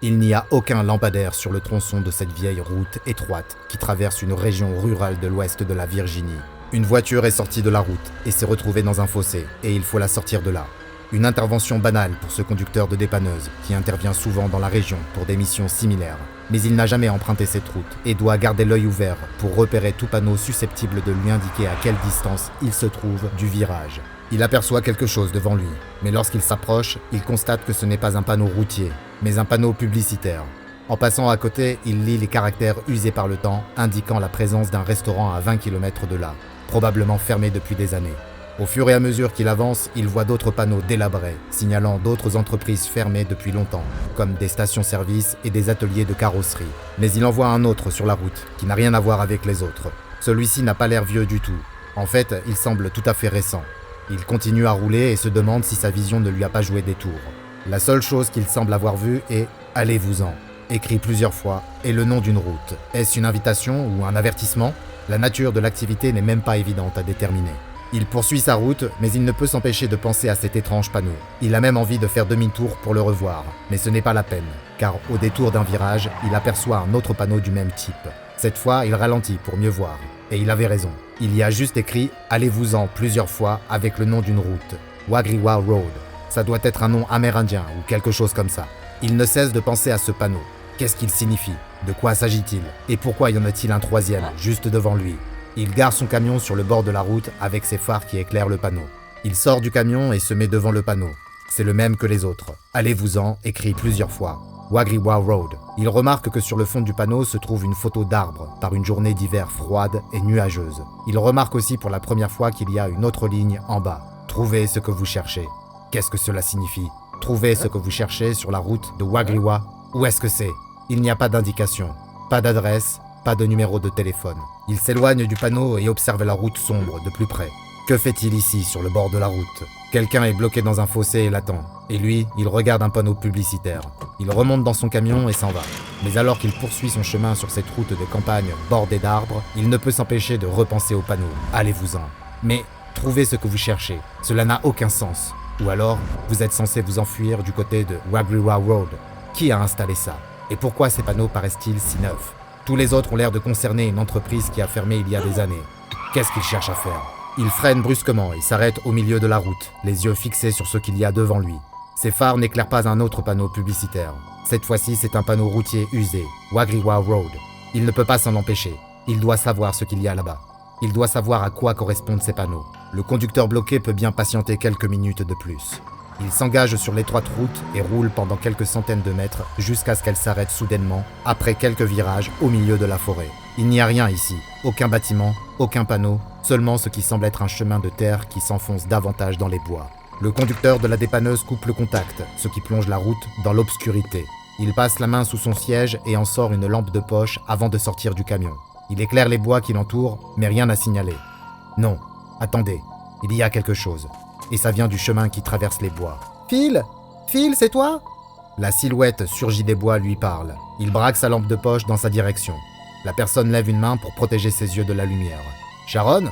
Il n'y a aucun lampadaire sur le tronçon de cette vieille route étroite qui traverse une région rurale de l'ouest de la Virginie. Une voiture est sortie de la route et s'est retrouvée dans un fossé, et il faut la sortir de là. Une intervention banale pour ce conducteur de dépanneuse qui intervient souvent dans la région pour des missions similaires. Mais il n'a jamais emprunté cette route et doit garder l'œil ouvert pour repérer tout panneau susceptible de lui indiquer à quelle distance il se trouve du virage. Il aperçoit quelque chose devant lui, mais lorsqu'il s'approche, il constate que ce n'est pas un panneau routier, mais un panneau publicitaire. En passant à côté, il lit les caractères usés par le temps, indiquant la présence d'un restaurant à 20 km de là, probablement fermé depuis des années. Au fur et à mesure qu'il avance, il voit d'autres panneaux délabrés, signalant d'autres entreprises fermées depuis longtemps, comme des stations-service et des ateliers de carrosserie. Mais il en voit un autre sur la route, qui n'a rien à voir avec les autres. Celui-ci n'a pas l'air vieux du tout. En fait, il semble tout à fait récent. Il continue à rouler et se demande si sa vision ne lui a pas joué des tours. La seule chose qu'il semble avoir vue est « Allez-vous-en », écrit plusieurs fois, et le nom d'une route. Est-ce une invitation ou un avertissement ? La nature de l'activité n'est même pas évidente à déterminer. Il poursuit sa route, mais il ne peut s'empêcher de penser à cet étrange panneau. Il a même envie de faire demi-tour pour le revoir, mais ce n'est pas la peine, car au détour d'un virage, il aperçoit un autre panneau du même type. Cette fois, il ralentit pour mieux voir, et il avait raison. Il y a juste écrit « Allez-vous-en » plusieurs fois avec le nom d'une route, Wagriwa Road. Ça doit être un nom amérindien ou quelque chose comme ça. Il ne cesse de penser à ce panneau. Qu'est-ce qu'il signifie ? De quoi s'agit-il ? Et pourquoi y en a-t-il un troisième, juste devant lui ? Il gare son camion sur le bord de la route avec ses phares qui éclairent le panneau. Il sort du camion et se met devant le panneau. C'est le même que les autres. « Allez-vous-en » écrit plusieurs fois. Wagriwa Road. Il remarque que sur le fond du panneau se trouve une photo d'arbre par une journée d'hiver froide et nuageuse. Il remarque aussi pour la première fois qu'il y a une autre ligne en bas. « Trouvez ce que vous cherchez ». Qu'est-ce que cela signifie ? Trouvez ce que vous cherchez sur la route de Wagriwa. Où est-ce que c'est ? Il n'y a pas d'indication, pas d'adresse, pas de numéro de téléphone. Il s'éloigne du panneau et observe la route sombre de plus près. Que fait-il ici, sur le bord de la route ? Quelqu'un est bloqué dans un fossé et l'attend. Et lui, il regarde un panneau publicitaire. Il remonte dans son camion et s'en va. Mais alors qu'il poursuit son chemin sur cette route de campagne bordée d'arbres, il ne peut s'empêcher de repenser au panneau. Allez-vous-en. Mais trouvez ce que vous cherchez. Cela n'a aucun sens. Ou alors, vous êtes censé vous enfuir du côté de Wagriwa Road. Qui a installé ça ? Et pourquoi ces panneaux paraissent-ils si neufs ? Tous les autres ont l'air de concerner une entreprise qui a fermé il y a des années. Qu'est-ce qu'il cherche à faire ? Il freine brusquement et s'arrête au milieu de la route, les yeux fixés sur ce qu'il y a devant lui. Ses phares n'éclairent pas un autre panneau publicitaire. Cette fois-ci, c'est un panneau routier usé, Wagriwa Road. Il ne peut pas s'en empêcher. Il doit savoir ce qu'il y a là-bas. Il doit savoir à quoi correspondent ces panneaux. Le conducteur bloqué peut bien patienter quelques minutes de plus. Il s'engage sur l'étroite route et roule pendant quelques centaines de mètres jusqu'à ce qu'elle s'arrête soudainement, après quelques virages au milieu de la forêt. Il n'y a rien ici, aucun bâtiment, aucun panneau, seulement ce qui semble être un chemin de terre qui s'enfonce davantage dans les bois. Le conducteur de la dépanneuse coupe le contact, ce qui plonge la route dans l'obscurité. Il passe la main sous son siège et en sort une lampe de poche avant de sortir du camion. Il éclaire les bois qui l'entourent, mais rien à signaler. Non, attendez, il y a quelque chose. Et ça vient du chemin qui traverse les bois. « Phil ? Phil, c'est toi ?» La silhouette surgit des bois lui parle. Il braque sa lampe de poche dans sa direction. La personne lève une main pour protéger ses yeux de la lumière. « Sharon ?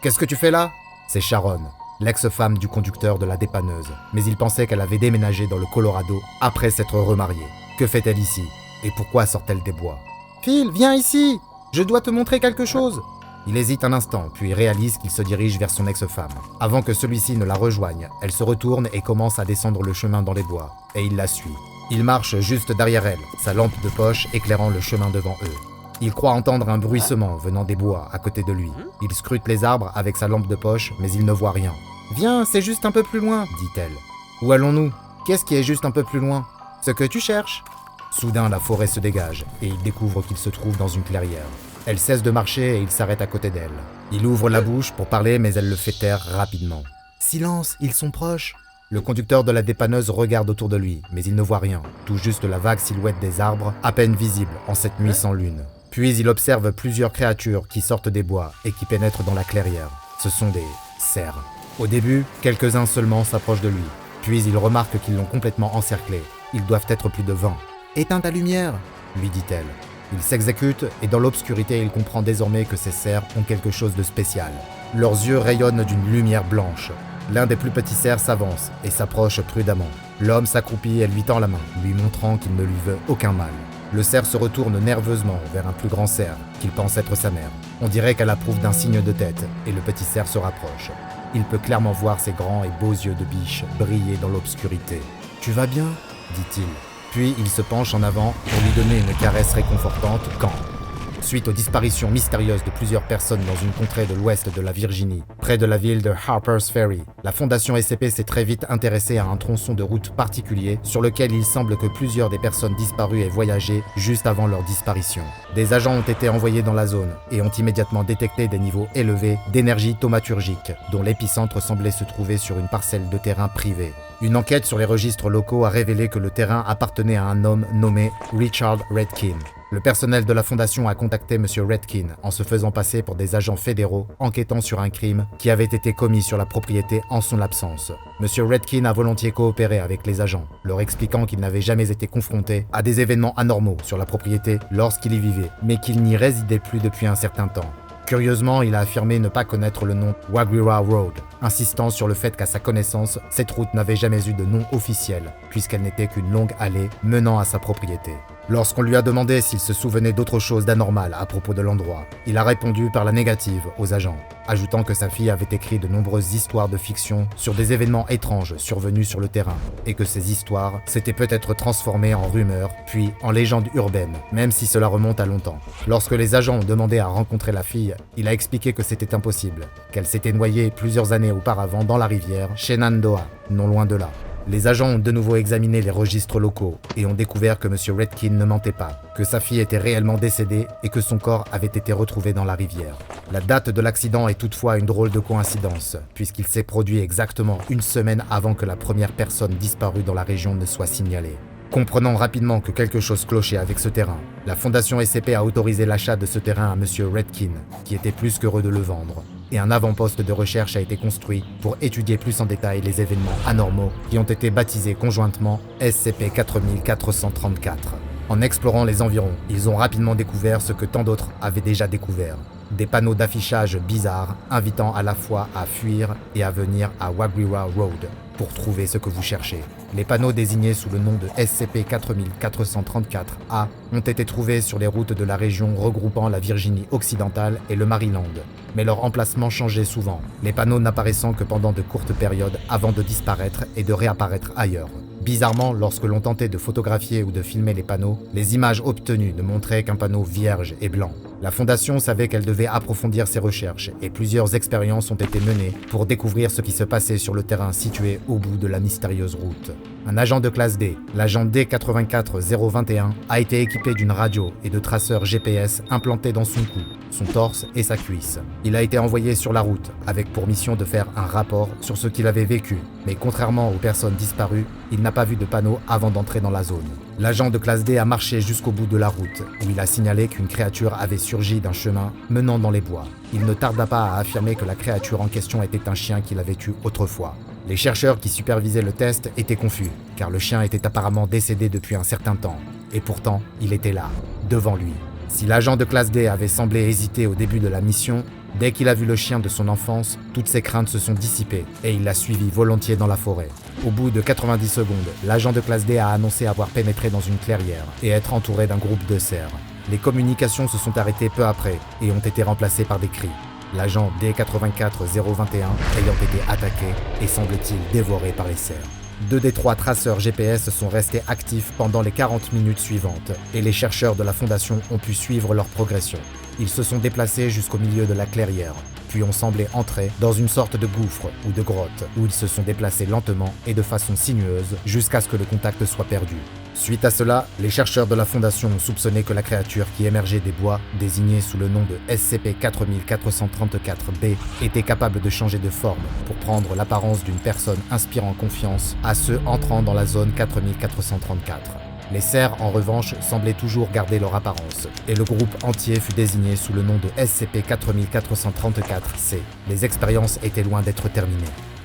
Qu'est-ce que tu fais là ?» C'est Sharon, l'ex-femme du conducteur de la dépanneuse. Mais il pensait qu'elle avait déménagé dans le Colorado après s'être remariée. Que fait-elle ici ? Et pourquoi sort-elle des bois ? « Phil, viens ici ! Je dois te montrer quelque chose !» Il hésite un instant, puis réalise qu'il se dirige vers son ex-femme. Avant que celui-ci ne la rejoigne, elle se retourne et commence à descendre le chemin dans les bois, et il la suit. Il marche juste derrière elle, sa lampe de poche éclairant le chemin devant eux. Il croit entendre un bruissement venant des bois à côté de lui. Il scrute les arbres avec sa lampe de poche, mais il ne voit rien. « Viens, c'est juste un peu plus loin, » dit-elle. « Où allons-nous ? Qu'est-ce qui est juste un peu plus loin ? Ce que tu cherches ?» Soudain, la forêt se dégage, et il découvre qu'il se trouve dans une clairière. Elle cesse de marcher et il s'arrête à côté d'elle. Il ouvre la bouche pour parler, mais elle le fait taire rapidement. « Silence, ils sont proches !» Le conducteur de la dépanneuse regarde autour de lui, mais il ne voit rien, tout juste la vague silhouette des arbres, à peine visible en cette nuit sans lune. Puis il observe plusieurs créatures qui sortent des bois et qui pénètrent dans la clairière. Ce sont des cerfs. Au début, quelques-uns seulement s'approchent de lui. Puis il remarque qu'ils l'ont complètement encerclé. Ils doivent être plus de 20. « Éteins ta lumière !» lui dit-elle. Il s'exécute et dans l'obscurité, il comprend désormais que ces cerfs ont quelque chose de spécial. Leurs yeux rayonnent d'une lumière blanche. L'un des plus petits cerfs s'avance et s'approche prudemment. L'homme s'accroupit et lui tend la main, lui montrant qu'il ne lui veut aucun mal. Le cerf se retourne nerveusement vers un plus grand cerf, qu'il pense être sa mère. On dirait qu'elle approuve d'un signe de tête, et le petit cerf se rapproche. Il peut clairement voir ses grands et beaux yeux de biche briller dans l'obscurité. « Tu vas bien ?» dit-il. Puis il se penche en avant pour lui donner une caresse réconfortante quand, suite aux disparitions mystérieuses de plusieurs personnes dans une contrée de l'ouest de la Virginie, près de la ville de Harper's Ferry, la Fondation SCP s'est très vite intéressée à un tronçon de route particulier sur lequel il semble que plusieurs des personnes disparues aient voyagé juste avant leur disparition. Des agents ont été envoyés dans la zone et ont immédiatement détecté des niveaux élevés d'énergie thaumaturgique, dont l'épicentre semblait se trouver sur une parcelle de terrain privée. Une enquête sur les registres locaux a révélé que le terrain appartenait à un homme nommé Richard Redkin. Le personnel de la Fondation a contacté M. Redkin en se faisant passer pour des agents fédéraux enquêtant sur un crime qui avait été commis sur la propriété en son absence. M. Redkin a volontiers coopéré avec les agents, leur expliquant qu'il n'avait jamais été confronté à des événements anormaux sur la propriété lorsqu'il y vivait, mais qu'il n'y résidait plus depuis un certain temps. Curieusement, il a affirmé ne pas connaître le nom Waguira Road, insistant sur le fait qu'à sa connaissance, cette route n'avait jamais eu de nom officiel, puisqu'elle n'était qu'une longue allée menant à sa propriété. Lorsqu'on lui a demandé s'il se souvenait d'autre chose d'anormal à propos de l'endroit, il a répondu par la négative aux agents, ajoutant que sa fille avait écrit de nombreuses histoires de fiction sur des événements étranges survenus sur le terrain, et que ces histoires s'étaient peut-être transformées en rumeurs, puis en légendes urbaines, même si cela remonte à longtemps. Lorsque les agents ont demandé à rencontrer la fille, il a expliqué que c'était impossible, qu'elle s'était noyée plusieurs années auparavant dans la rivière Shenandoah, non loin de là. Les agents ont de nouveau examiné les registres locaux et ont découvert que M. Redkin ne mentait pas, que sa fille était réellement décédée et que son corps avait été retrouvé dans la rivière. La date de l'accident est toutefois une drôle de coïncidence, puisqu'il s'est produit exactement une semaine avant que la première personne disparue dans la région ne soit signalée. Comprenant rapidement que quelque chose clochait avec ce terrain, la Fondation SCP a autorisé l'achat de ce terrain à M. Redkin, qui était plus qu'heureux de le vendre. Et un avant-poste de recherche a été construit pour étudier plus en détail les événements anormaux qui ont été baptisés conjointement SCP-4434. En explorant les environs, ils ont rapidement découvert ce que tant d'autres avaient déjà découvert. Des panneaux d'affichage bizarres invitant à la fois à fuir et à venir à Waguira Road pour trouver ce que vous cherchez. Les panneaux désignés sous le nom de SCP-4434-A ont été trouvés sur les routes de la région regroupant la Virginie occidentale et le Maryland, mais leur emplacement changeait souvent, les panneaux n'apparaissant que pendant de courtes périodes avant de disparaître et de réapparaître ailleurs. Bizarrement, lorsque l'on tentait de photographier ou de filmer les panneaux, les images obtenues ne montraient qu'un panneau vierge et blanc. La Fondation savait qu'elle devait approfondir ses recherches et plusieurs expériences ont été menées pour découvrir ce qui se passait sur le terrain situé au bout de la mystérieuse route. Un agent de classe D, l'agent D84021, a été équipé d'une radio et de traceurs GPS implantés dans son cou, son torse et sa cuisse. Il a été envoyé sur la route avec pour mission de faire un rapport sur ce qu'il avait vécu, mais contrairement aux personnes disparues, il n'a pas vu de panneau avant d'entrer dans la zone. L'agent de classe D a marché jusqu'au bout de la route, où il a signalé qu'une créature avait surgi d'un chemin menant dans les bois. Il ne tarda pas à affirmer que la créature en question était un chien qu'il avait tué autrefois. Les chercheurs qui supervisaient le test étaient confus, car le chien était apparemment décédé depuis un certain temps. Et pourtant, il était là, devant lui. Si l'agent de classe D avait semblé hésiter au début de la mission, dès qu'il a vu le chien de son enfance, toutes ses craintes se sont dissipées et il l'a suivi volontiers dans la forêt. Au bout de 90 secondes, l'agent de classe D a annoncé avoir pénétré dans une clairière et être entouré d'un groupe de cerfs. Les communications se sont arrêtées peu après et ont été remplacées par des cris. L'agent D84021 ayant été attaqué et semble-t-il dévoré par les cerfs. 2 des 3 traceurs GPS sont restés actifs pendant les 40 minutes suivantes et les chercheurs de la Fondation ont pu suivre leur progression. Ils se sont déplacés jusqu'au milieu de la clairière, puis ont semblé entrer dans une sorte de gouffre ou de grotte où ils se sont déplacés lentement et de façon sinueuse jusqu'à ce que le contact soit perdu. Suite à cela, les chercheurs de la Fondation ont soupçonné que la créature qui émergeait des bois, désignée sous le nom de SCP-4434-B, était capable de changer de forme pour prendre l'apparence d'une personne inspirant confiance à ceux entrant dans la zone 4434. Les cerfs, en revanche, semblaient toujours garder leur apparence, et le groupe entier fut désigné sous le nom de SCP-4434-C. Les expériences étaient loin d'être terminées.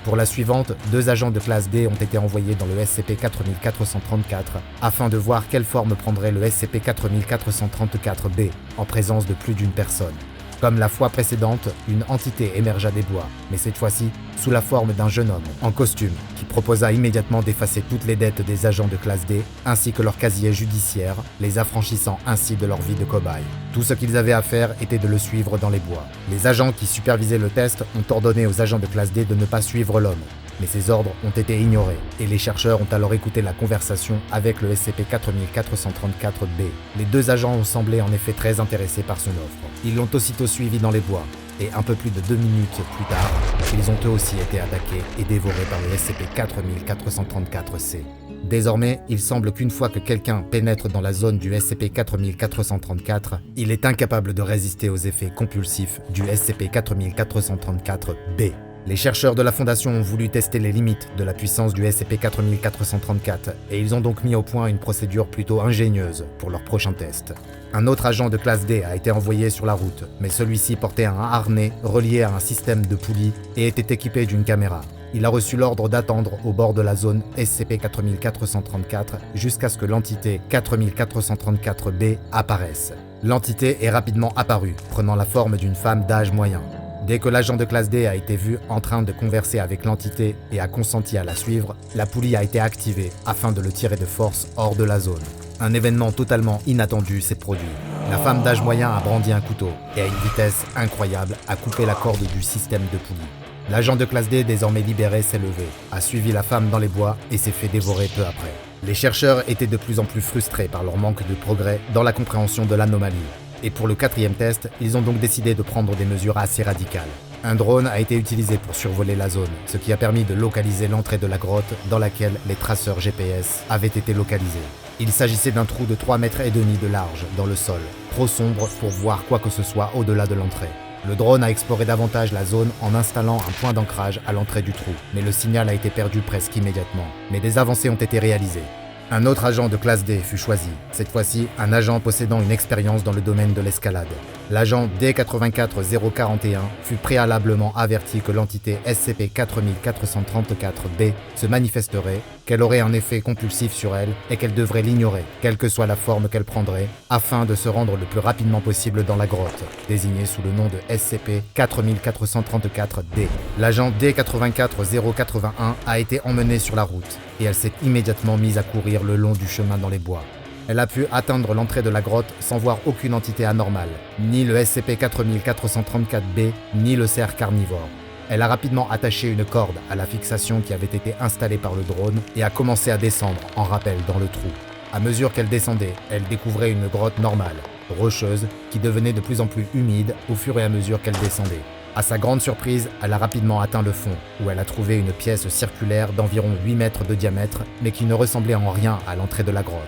Pour la suivante, 2 agents de classe D ont été envoyés dans le SCP-4434 afin de voir quelle forme prendrait le SCP-4434-B en présence de plus d'une personne. Comme la fois précédente, une entité émergea des bois, mais cette fois-ci sous la forme d'un jeune homme en costume qui proposa immédiatement d'effacer toutes les dettes des agents de classe D ainsi que leur casier judiciaire, les affranchissant ainsi de leur vie de cobaye. Tout ce qu'ils avaient à faire était de le suivre dans les bois. Les agents qui supervisaient le test ont ordonné aux agents de classe D de ne pas suivre l'homme. Mais ces ordres ont été ignorés, et les chercheurs ont alors écouté la conversation avec le SCP-4434-B. Les deux agents ont semblé en effet très intéressés par son offre. Ils l'ont aussitôt suivi dans les bois, et un peu plus de 2 minutes plus tard, ils ont eux aussi été attaqués et dévorés par le SCP-4434-C. Désormais, il semble qu'une fois que quelqu'un pénètre dans la zone du SCP-4434, il est incapable de résister aux effets compulsifs du SCP-4434-B. Les chercheurs de la Fondation ont voulu tester les limites de la puissance du SCP-4434 et ils ont donc mis au point une procédure plutôt ingénieuse pour leur prochain test. Un autre agent de classe D a été envoyé sur la route, mais celui-ci portait un harnais relié à un système de poulies et était équipé d'une caméra. Il a reçu l'ordre d'attendre au bord de la zone SCP-4434 jusqu'à ce que l'entité 4434-B apparaisse. L'entité est rapidement apparue, prenant la forme d'une femme d'âge moyen. Dès que l'agent de classe D a été vu en train de converser avec l'entité et a consenti à la suivre, la poulie a été activée afin de le tirer de force hors de la zone. Un événement totalement inattendu s'est produit. La femme d'âge moyen a brandi un couteau et à une vitesse incroyable a coupé la corde du système de poulie. L'agent de classe D, désormais libéré, s'est levé, a suivi la femme dans les bois et s'est fait dévorer peu après. Les chercheurs étaient de plus en plus frustrés par leur manque de progrès dans la compréhension de l'anomalie. Et pour le 4e test, ils ont donc décidé de prendre des mesures assez radicales. Un drone a été utilisé pour survoler la zone, ce qui a permis de localiser l'entrée de la grotte dans laquelle les traceurs GPS avaient été localisés. Il s'agissait d'un trou de 3,5 mètres de large dans le sol, trop sombre pour voir quoi que ce soit au-delà de l'entrée. Le drone a exploré davantage la zone en installant un point d'ancrage à l'entrée du trou, mais le signal a été perdu presque immédiatement. Mais des avancées ont été réalisées. Un autre agent de classe D fut choisi, cette fois-ci un agent possédant une expérience dans le domaine de l'escalade. L'agent D-84-041 fut préalablement averti que l'entité SCP-4434-B se manifesterait, qu'elle aurait un effet compulsif sur elle et qu'elle devrait l'ignorer, quelle que soit la forme qu'elle prendrait, afin de se rendre le plus rapidement possible dans la grotte, désignée sous le nom de SCP-4434-D. L'agent D-84-081 a été emmenée sur la route, et elle s'est immédiatement mise à courir le long du chemin dans les bois. Elle a pu atteindre l'entrée de la grotte sans voir aucune entité anormale, ni le SCP-4434-B, ni le cerf carnivore. Elle a rapidement attaché une corde à la fixation qui avait été installée par le drone et a commencé à descendre en rappel dans le trou. À mesure qu'elle descendait, elle découvrait une grotte normale, rocheuse, qui devenait de plus en plus humide au fur et à mesure qu'elle descendait. À sa grande surprise, elle a rapidement atteint le fond, où elle a trouvé une pièce circulaire d'environ 8 mètres de diamètre, mais qui ne ressemblait en rien à l'entrée de la grotte.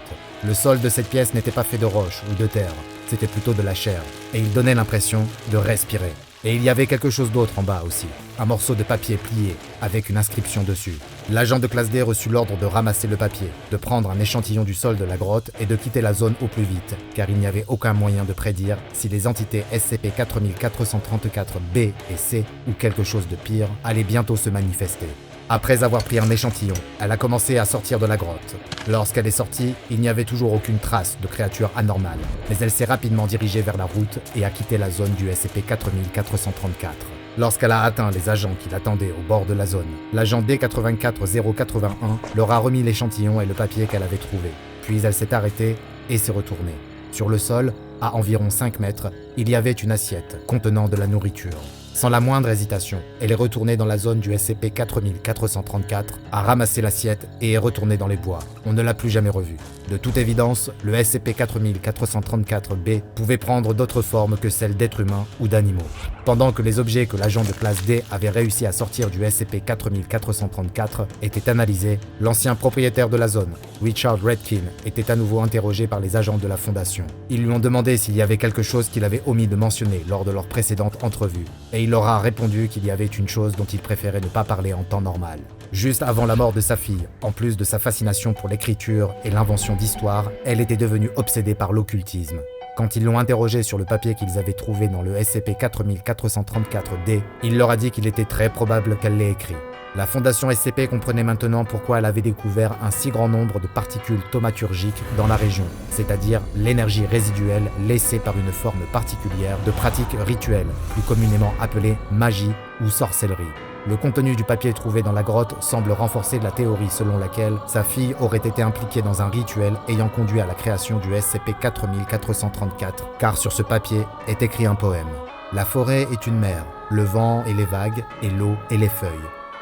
Le sol de cette pièce n'était pas fait de roche ou de terre, c'était plutôt de la chair, et il donnait l'impression de respirer. Et il y avait quelque chose d'autre en bas aussi, un morceau de papier plié, avec une inscription dessus. L'agent de classe D reçut l'ordre de ramasser le papier, de prendre un échantillon du sol de la grotte et de quitter la zone au plus vite, car il n'y avait aucun moyen de prédire si les entités SCP-4434-B et C, ou quelque chose de pire, allaient bientôt se manifester. Après avoir pris un échantillon, elle a commencé à sortir de la grotte. Lorsqu'elle est sortie, il n'y avait toujours aucune trace de créature anormale, mais elle s'est rapidement dirigée vers la route et a quitté la zone du SCP-4434. Lorsqu'elle a atteint les agents qui l'attendaient au bord de la zone, l'agent D-84-081 leur a remis l'échantillon et le papier qu'elle avait trouvé. Puis elle s'est arrêtée et s'est retournée. Sur le sol, à environ 5 mètres, il y avait une assiette contenant de la nourriture. Sans la moindre hésitation, elle est retournée dans la zone du SCP-4434, a ramassé l'assiette et est retournée dans les bois. On ne l'a plus jamais revue. De toute évidence, le SCP-4434-B pouvait prendre d'autres formes que celles d'êtres humains ou d'animaux. Pendant que les objets que l'agent de classe D avait réussi à sortir du SCP-4434 étaient analysés, l'ancien propriétaire de la zone, Richard Redkin, était à nouveau interrogé par les agents de la Fondation. Ils lui ont demandé s'il y avait quelque chose qu'il avait omis de mentionner lors de leur précédente entrevue, et il leur a répondu qu'il y avait une chose dont il préférait ne pas parler en temps normal. Juste avant la mort de sa fille, en plus de sa fascination pour l'écriture et l'invention d'histoires, elle était devenue obsédée par l'occultisme. Quand ils l'ont interrogé sur le papier qu'ils avaient trouvé dans le SCP-4434-D, il leur a dit qu'il était très probable qu'elle l'ait écrit. La Fondation SCP comprenait maintenant pourquoi elle avait découvert un si grand nombre de particules thaumaturgiques dans la région, c'est-à-dire l'énergie résiduelle laissée par une forme particulière de pratique rituelle, plus communément appelée magie ou sorcellerie. Le contenu du papier trouvé dans la grotte semble renforcer la théorie selon laquelle sa fille aurait été impliquée dans un rituel ayant conduit à la création du SCP-4434, car sur ce papier est écrit un poème. La forêt est une mer, le vent et les vagues, et l'eau et les feuilles.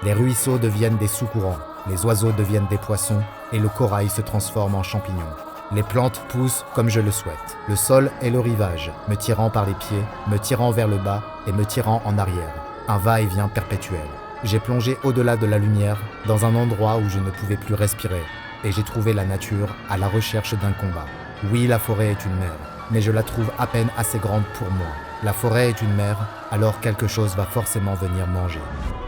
Les ruisseaux deviennent des sous-courants, les oiseaux deviennent des poissons, et le corail se transforme en champignons. Les plantes poussent comme je le souhaite. Le sol est le rivage, me tirant par les pieds, me tirant vers le bas et me tirant en arrière. Un va-et-vient perpétuel. J'ai plongé au-delà de la lumière, dans un endroit où je ne pouvais plus respirer, et j'ai trouvé la nature à la recherche d'un combat. Oui, la forêt est une mer, mais je la trouve à peine assez grande pour moi. La forêt est une mer, alors quelque chose va forcément venir manger.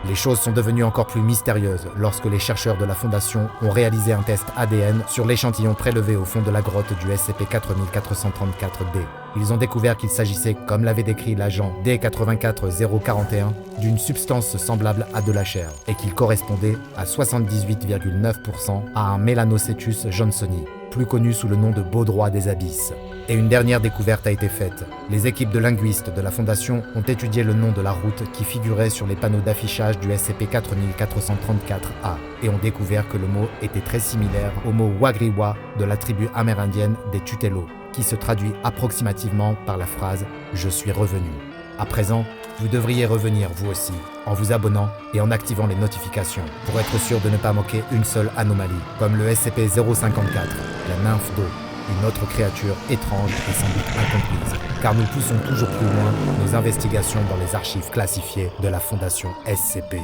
Les choses sont devenues encore plus mystérieuses lorsque les chercheurs de la Fondation ont réalisé un test ADN sur l'échantillon prélevé au fond de la grotte du SCP-4434-D. Ils ont découvert qu'il s'agissait, comme l'avait décrit l'agent D84041, d'une substance semblable à de la chair, et qu'il correspondait à 78,9% à un Melanocetus johnsoni, plus connu sous le nom de baudroie des abysses. Et une dernière découverte a été faite. Les équipes de linguistes de la Fondation ont étudié le nom de la route qui figurait sur les panneaux d'affichage du SCP-4434-A et ont découvert que le mot était très similaire au mot Wagriwa de la tribu amérindienne des Tutelo, qui se traduit approximativement par la phrase « Je suis revenu ». À présent, vous devriez revenir vous aussi, en vous abonnant et en activant les notifications, pour être sûr de ne pas manquer une seule anomalie, comme le SCP-054, la nymphe d'eau, une autre créature étrange et sans doute incomprise, car nous poussons toujours plus loin nos investigations dans les archives classifiées de la Fondation SCP.